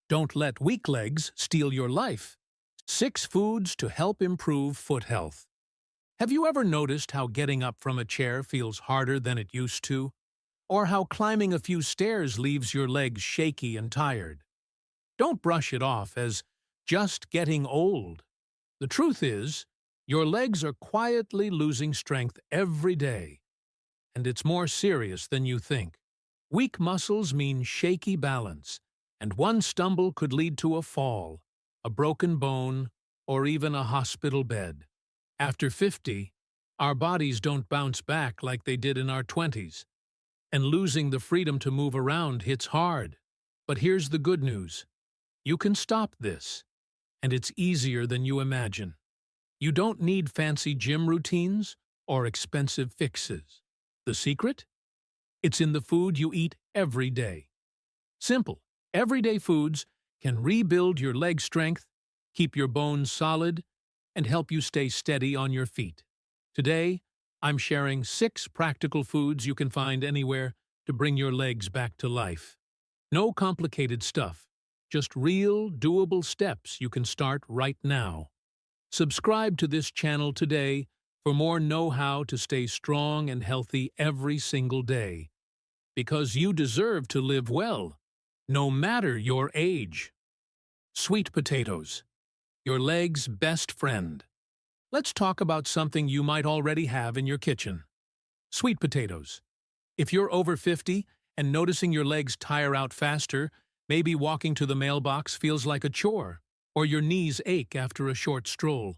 Don't let weak legs steal your life. 6 foods to help improve foot health. Have you ever noticed how getting up from a chair feels harder than it used to? Or how climbing a few stairs leaves your legs shaky and tired? Don't brush it off as just getting old. The truth is, your legs are quietly losing strength every day, and it's more serious than you think. Weak muscles mean shaky balance, and one stumble could lead to a fall, a broken bone, or even a hospital bed. After 50, our bodies don't bounce back like they did in our 20s, and losing the freedom to move around hits hard. But here's the good news. You can stop this, and it's easier than you imagine. You don't need fancy gym routines or expensive fixes. The secret? It's in the food you eat every day. Simple, everyday foods can rebuild your leg strength, keep your bones solid, and help you stay steady on your feet. Today, I'm sharing 6 practical foods you can find anywhere to bring your legs back to life. No complicated stuff, just real, doable steps you can start right now. Subscribe to this channel today for more know-how to stay strong and healthy every single day. Because you deserve to live well, no matter your age. Sweet potatoes, your leg's best friend. Let's talk about something you might already have in your kitchen. Sweet potatoes. If you're over 50 and noticing your legs tire out faster, maybe walking to the mailbox feels like a chore, or your knees ache after a short stroll.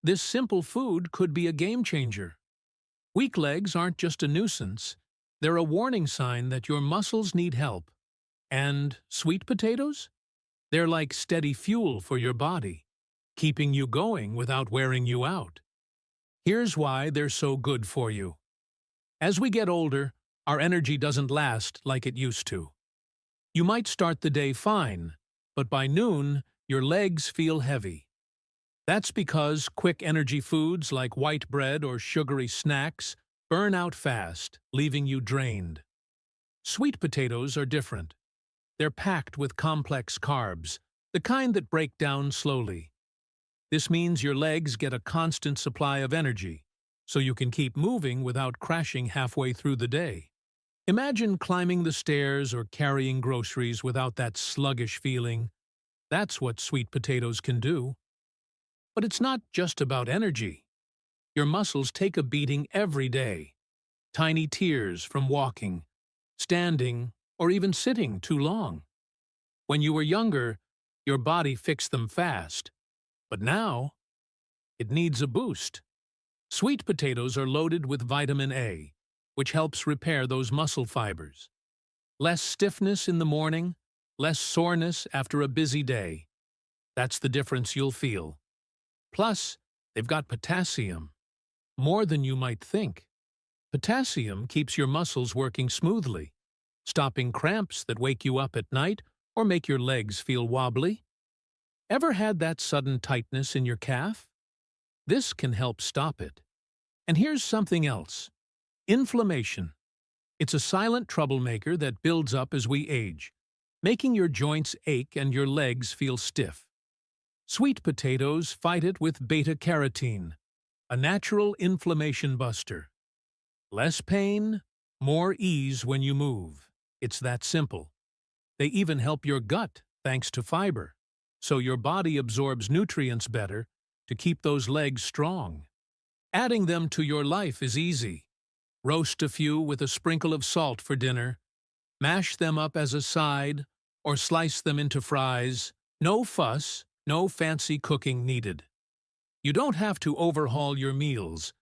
This simple food could be a game changer. Weak legs aren't just a nuisance, they're a warning sign that your muscles need help. And sweet potatoes? They're like steady fuel for your body, keeping you going without wearing you out. Here's why they're so good for you. As we get older, our energy doesn't last like it used to. You might start the day fine, but by noon, your legs feel heavy. That's because quick energy foods like white bread or sugary snacks burn out fast, leaving you drained. Sweet potatoes are different. They're packed with complex carbs, the kind that break down slowly. This means your legs get a constant supply of energy, so you can keep moving without crashing halfway through the day. Imagine climbing the stairs or carrying groceries without that sluggish feeling. That's what sweet potatoes can do. But it's not just about energy. Your muscles take a beating every day. Tiny tears from walking, standing, or even sitting too long. When you were younger, your body fixed them fast. But now, it needs a boost. Sweet potatoes are loaded with vitamin A, which helps repair those muscle fibers. Less stiffness in the morning, less soreness after a busy day. That's the difference you'll feel. Plus, they've got potassium, more than you might think. Potassium keeps your muscles working smoothly, stopping cramps that wake you up at night or make your legs feel wobbly. Ever had that sudden tightness in your calf? This can help stop it. And here's something else. Inflammation. It's a silent troublemaker that builds up as we age, making your joints ache and your legs feel stiff. Sweet potatoes fight it with beta-carotene, a natural inflammation buster. Less pain, more ease when you move. It's that simple. They even help your gut thanks to fiber, so your body absorbs nutrients better to keep those legs strong. Adding them to your life is easy. Roast a few with a sprinkle of salt for dinner, mash them up as a side, or slice them into fries. No fuss, no fancy cooking needed. You don't have to overhaul your meals.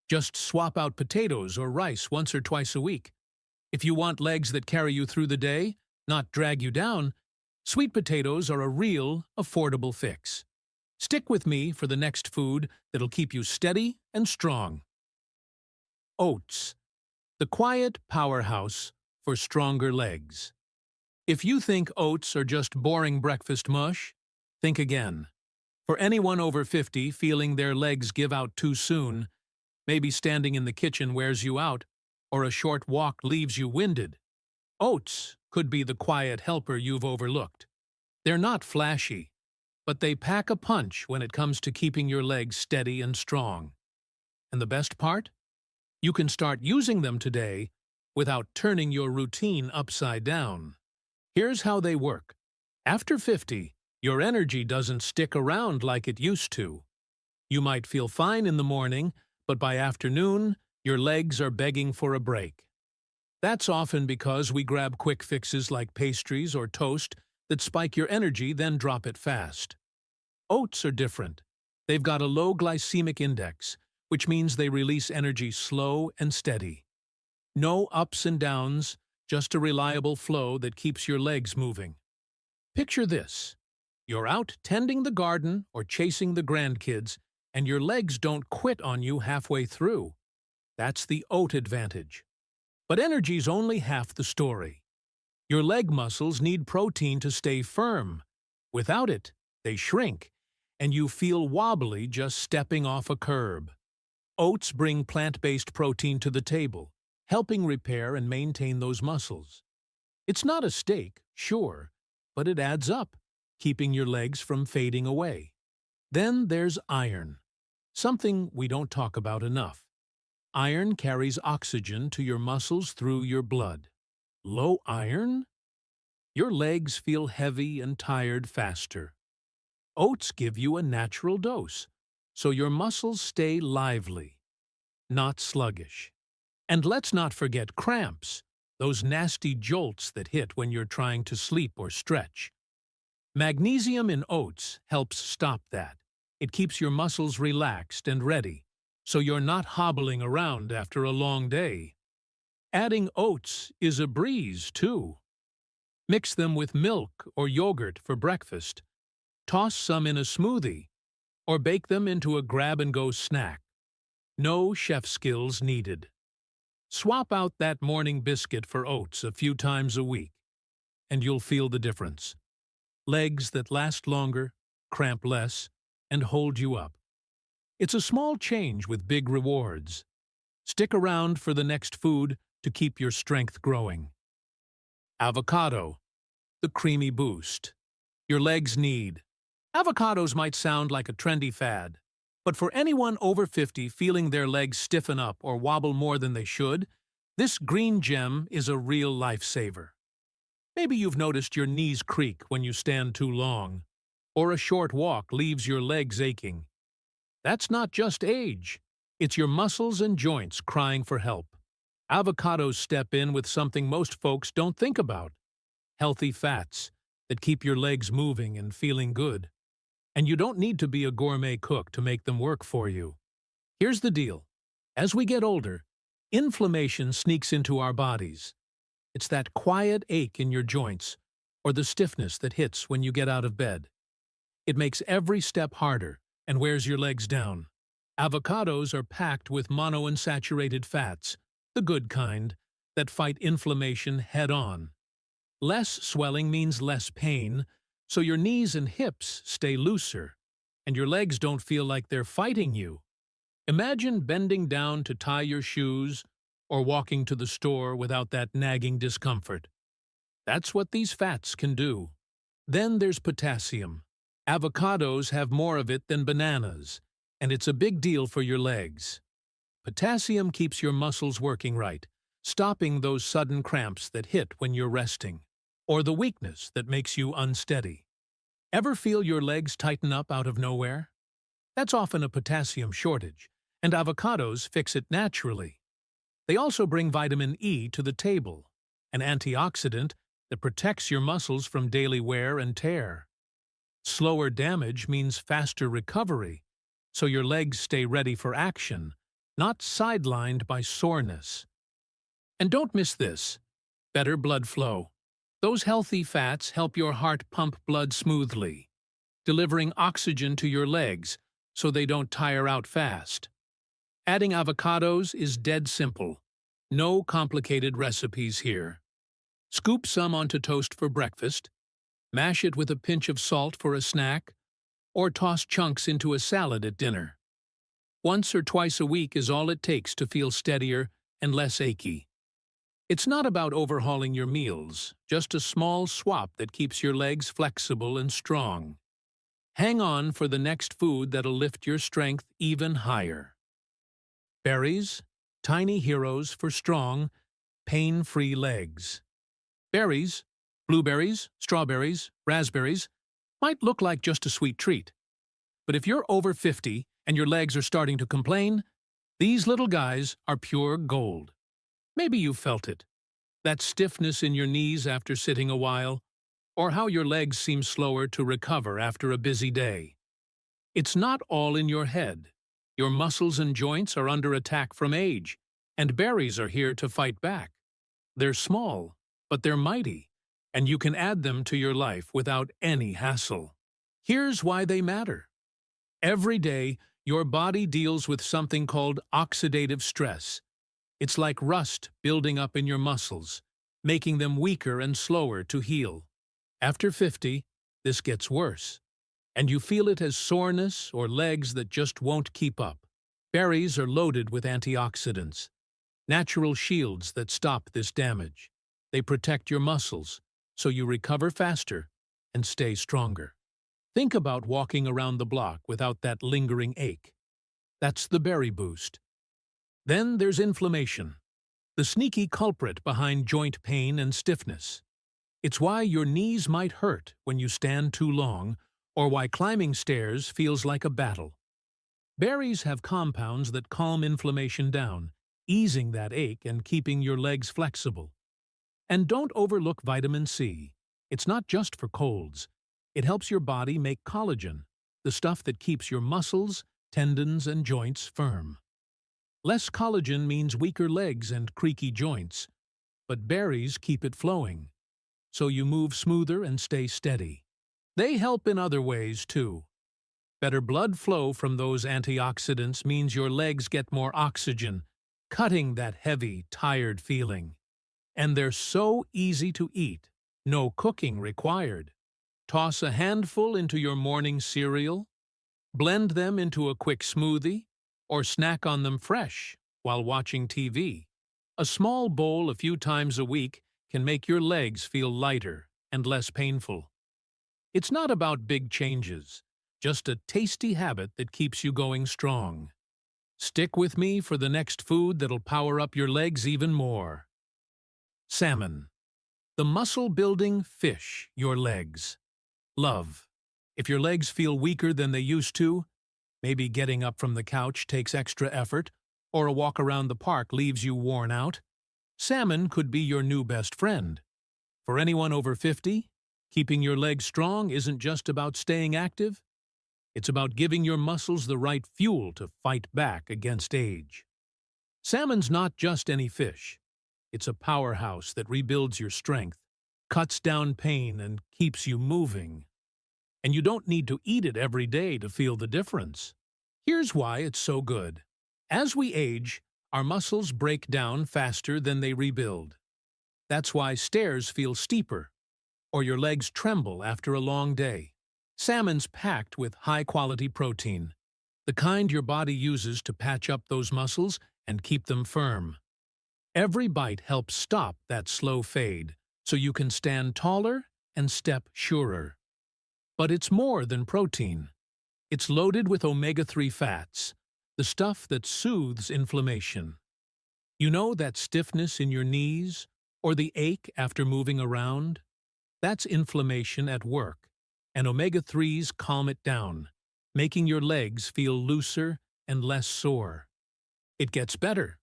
Just swap out potatoes or rice once or twice a week. If you want legs that carry you through the day, not drag you down, sweet potatoes are a real, affordable fix. Stick with me for the next food that'll keep you steady and strong. Oats, the quiet powerhouse for stronger legs. If you think oats are just boring breakfast mush, think again. For anyone over 50 feeling their legs give out too soon, maybe standing in the kitchen wears you out, or a short walk leaves you winded, oats could be the quiet helper you've overlooked. They're not flashy, but they pack a punch when it comes to keeping your legs steady and strong. And the best part? You can start using them today without turning your routine upside down. Here's how they work. After 50, your energy doesn't stick around like it used to. You might feel fine in the morning, but by afternoon, your legs are begging for a break. That's often because we grab quick fixes like pastries or toast that spike your energy, then drop it fast. Oats are different. They've got a low glycemic index, which means they release energy slow and steady. No ups and downs, just a reliable flow that keeps your legs moving. Picture this. You're out tending the garden or chasing the grandkids, and your legs don't quit on you halfway through. That's the oat advantage. But energy's only half the story. Your leg muscles need protein to stay firm. Without it, they shrink, and you feel wobbly just stepping off a curb. Oats bring plant-based protein to the table, helping repair and maintain those muscles. It's not a steak, sure, but it adds up, keeping your legs from fading away. Then there's iron, something we don't talk about enough. Iron carries oxygen to your muscles through your blood. Low iron? Your legs feel heavy and tired faster. Oats give you a natural dose, so your muscles stay lively, not sluggish. And let's not forget cramps, those nasty jolts that hit when you're trying to sleep or stretch. Magnesium in oats helps stop that. It keeps your muscles relaxed and ready, so you're not hobbling around after a long day. Adding oats is a breeze, too. Mix them with milk or yogurt for breakfast. Toss some in a smoothie, or bake them into a grab-and-go snack. No chef skills needed. Swap out that morning biscuit for oats a few times a week, and you'll feel the difference. Legs that last longer, cramp less, and hold you up. It's a small change with big rewards. Stick around for the next food to keep your strength growing. Avocado, the creamy boost your legs need. Avocados might sound like a trendy fad, but for anyone over 50 feeling their legs stiffen up or wobble more than they should, this green gem is a real lifesaver. Maybe you've noticed your knees creak when you stand too long, or a short walk leaves your legs aching. That's not just age. It's your muscles and joints crying for help. Avocados step in with something most folks don't think about: healthy fats that keep your legs moving and feeling good. And you don't need to be a gourmet cook to make them work for you. Here's the deal. As we get older, inflammation sneaks into our bodies. It's that quiet ache in your joints, or the stiffness that hits when you get out of bed. It makes every step harder and wears your legs down. Avocados are packed with monounsaturated fats, the good kind, that fight inflammation head-on. Less swelling means less pain, so your knees and hips stay looser, and your legs don't feel like they're fighting you. Imagine bending down to tie your shoes or walking to the store without that nagging discomfort. That's what these fats can do. Then there's potassium. Avocados have more of it than bananas, and it's a big deal for your legs. Potassium keeps your muscles working right, stopping those sudden cramps that hit when you're resting, or the weakness that makes you unsteady. Ever feel your legs tighten up out of nowhere? That's often a potassium shortage, and avocados fix it naturally. They also bring vitamin E to the table, an antioxidant that protects your muscles from daily wear and tear. Slower damage means faster recovery, so your legs stay ready for action, not sidelined by soreness. And don't miss this: better blood flow. Those healthy fats help your heart pump blood smoothly, delivering oxygen to your legs so they don't tire out fast. Adding avocados is dead simple. No complicated recipes here. Scoop some onto toast for breakfast, mash it with a pinch of salt for a snack, or toss chunks into a salad at dinner. Once or twice a week is all it takes to feel steadier and less achy. It's not about overhauling your meals, just a small swap that keeps your legs flexible and strong. Hang on for the next food that'll lift your strength even higher. Berries, tiny heroes for strong, pain-free legs. Berries, blueberries, strawberries, raspberries, might look like just a sweet treat. But if you're over 50 and your legs are starting to complain, these little guys are pure gold. Maybe you've felt it. That stiffness in your knees after sitting a while, or how your legs seem slower to recover after a busy day. It's not all in your head. Your muscles and joints are under attack from age, and berries are here to fight back. They're small, but they're mighty, and you can add them to your life without any hassle. Here's why they matter. Every day, your body deals with something called oxidative stress. It's like rust building up in your muscles, making them weaker and slower to heal. After 50, this gets worse, and you feel it as soreness or legs that just won't keep up. Berries are loaded with antioxidants, natural shields that stop this damage. They protect your muscles, so you recover faster and stay stronger. Think about walking around the block without that lingering ache. That's the berry boost. Then there's inflammation, the sneaky culprit behind joint pain and stiffness. It's why your knees might hurt when you stand too long, or why climbing stairs feels like a battle. Berries have compounds that calm inflammation down, easing that ache and keeping your legs flexible. And don't overlook vitamin C. It's not just for colds. It helps your body make collagen, the stuff that keeps your muscles, tendons, and joints firm. Less collagen means weaker legs and creaky joints, but berries keep it flowing, so you move smoother and stay steady. They help in other ways, too. Better blood flow from those antioxidants means your legs get more oxygen, cutting that heavy, tired feeling. And they're so easy to eat, no cooking required. Toss a handful into your morning cereal, blend them into a quick smoothie, or snack on them fresh while watching TV. A small bowl a few times a week can make your legs feel lighter and less painful. It's not about big changes, just a tasty habit that keeps you going strong. Stick with me for the next food that'll power up your legs even more. Salmon, the muscle-building fish your legs love. If your legs feel weaker than they used to, maybe getting up from the couch takes extra effort, or a walk around the park leaves you worn out, salmon could be your new best friend. For anyone over 50, keeping your legs strong isn't just about staying active. It's about giving your muscles the right fuel to fight back against age. Salmon's not just any fish. It's a powerhouse that rebuilds your strength, cuts down pain, and keeps you moving. And you don't need to eat it every day to feel the difference. Here's why it's so good. As we age, our muscles break down faster than they rebuild. That's why stairs feel steeper, or your legs tremble after a long day. Salmon's packed with high-quality protein, the kind your body uses to patch up those muscles and keep them firm. Every bite helps stop that slow fade, so you can stand taller and step surer. But it's more than protein. It's loaded with omega-3 fats, the stuff that soothes inflammation. You know that stiffness in your knees, or the ache after moving around? That's inflammation at work, and omega-3s calm it down, making your legs feel looser and less sore. It gets better.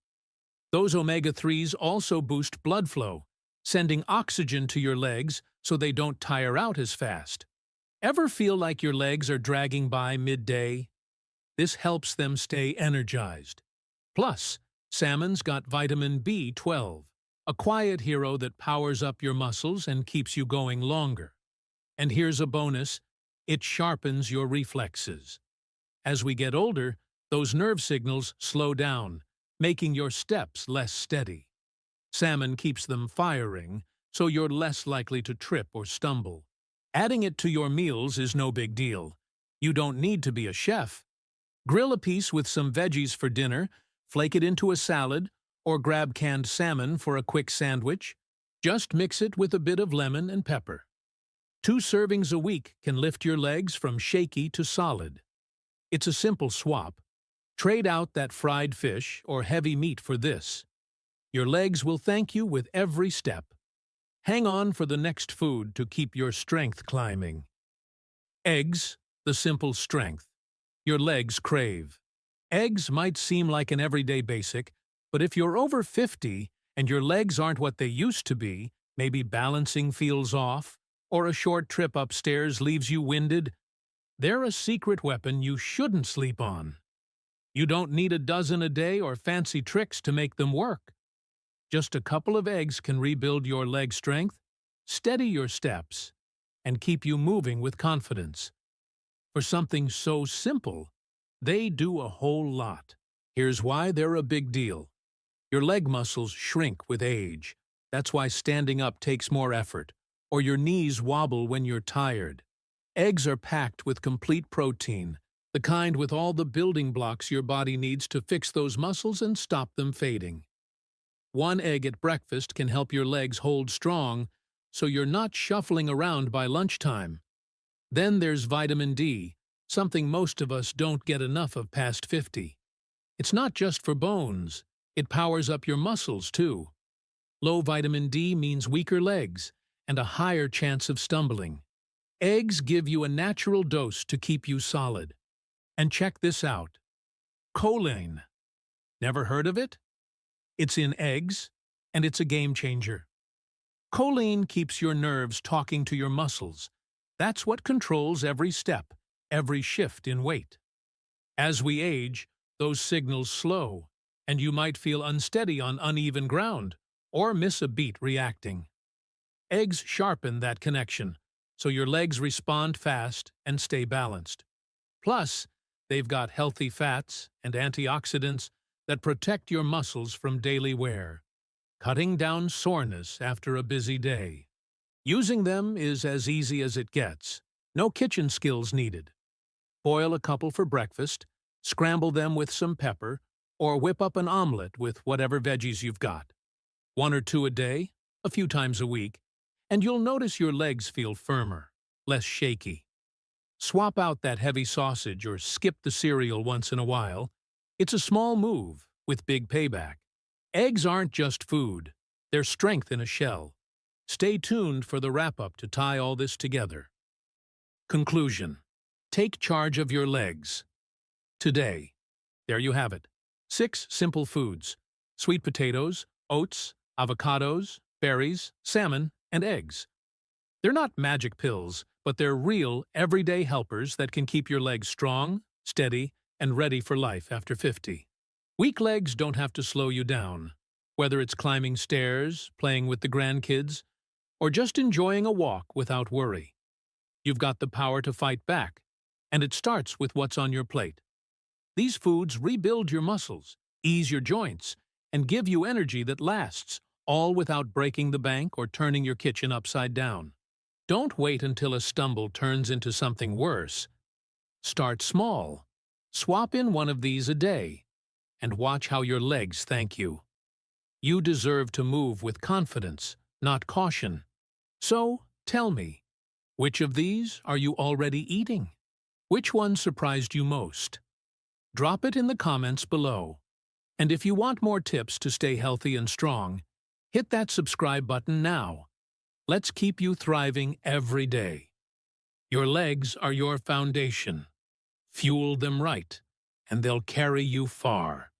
Those omega-3s also boost blood flow, sending oxygen to your legs so they don't tire out as fast. Ever feel like your legs are dragging by midday? This helps them stay energized. Plus, salmon's got vitamin B12, a quiet hero that powers up your muscles and keeps you going longer. And here's a bonus, it sharpens your reflexes. As we get older, those nerve signals slow down, making your steps less steady. Salmon keeps them firing, so you're less likely to trip or stumble. Adding it to your meals is no big deal. You don't need to be a chef. Grill a piece with some veggies for dinner, flake it into a salad, Or grab canned salmon for a quick sandwich. Just mix it with a bit of lemon and pepper. 2 servings a week can lift your legs from shaky to solid. It's a simple swap. Trade out that fried fish or heavy meat for this. Your legs will thank you with every step. Hang on for the next food to keep your strength climbing. Eggs, the simple strength your legs crave. Eggs might seem like an everyday basic, but if you're over 50 and your legs aren't what they used to be, maybe balancing feels off, or a short trip upstairs leaves you winded, they're a secret weapon you shouldn't sleep on. You don't need a dozen a day or fancy tricks to make them work. Just a couple of eggs can rebuild your leg strength, steady your steps, and keep you moving with confidence. For something so simple, they do a whole lot. Here's why they're a big deal. Your leg muscles shrink with age. That's why standing up takes more effort, or your knees wobble when you're tired. Eggs are packed with complete protein, the kind with all the building blocks your body needs to fix those muscles and stop them fading. 1 egg at breakfast can help your legs hold strong, so you're not shuffling around by lunchtime. Then there's vitamin D, something most of us don't get enough of past 50. It's not just for bones, it powers up your muscles too. Low vitamin D means weaker legs and a higher chance of stumbling. Eggs give you a natural dose to keep you solid. And check this out. Choline. Never heard of it? It's in eggs, and it's a game changer. Choline keeps your nerves talking to your muscles. That's what controls every step, every shift in weight. As we age, those signals slow, and you might feel unsteady on uneven ground, or miss a beat reacting. Eggs sharpen that connection, so your legs respond fast and stay balanced. Plus, they've got healthy fats and antioxidants that protect your muscles from daily wear, cutting down soreness after a busy day. Using them is as easy as it gets. No kitchen skills needed. Boil a couple for breakfast, scramble them with some pepper, or whip up an omelet with whatever veggies you've got. 1 or 2 a day, a few times a week, and you'll notice your legs feel firmer, less shaky. Swap out that heavy sausage or skip the cereal once in a while. It's a small move with big payback. Eggs aren't just food, they're strength in a shell. Stay tuned for the wrap-up to tie all this together. Conclusion. Take charge of your legs. Today. There you have it. 6 simple foods. Sweet potatoes, oats, avocados, berries, salmon, and eggs. They're not magic pills, but they're real, everyday helpers that can keep your legs strong, steady, and ready for life after 50. Weak legs don't have to slow you down. Whether it's climbing stairs, playing with the grandkids, or just enjoying a walk without worry. You've got the power to fight back, and it starts with what's on your plate. These foods rebuild your muscles, ease your joints, and give you energy that lasts, all without breaking the bank or turning your kitchen upside down. Don't wait until a stumble turns into something worse. Start small. Swap in 1 of these a day, and watch how your legs thank you. You deserve to move with confidence, not caution. So, tell me, which of these are you already eating? Which one surprised you most? Drop it in the comments below. And if you want more tips to stay healthy and strong, hit that subscribe button now. Let's keep you thriving every day. Your legs are your foundation. Fuel them right, and they'll carry you far.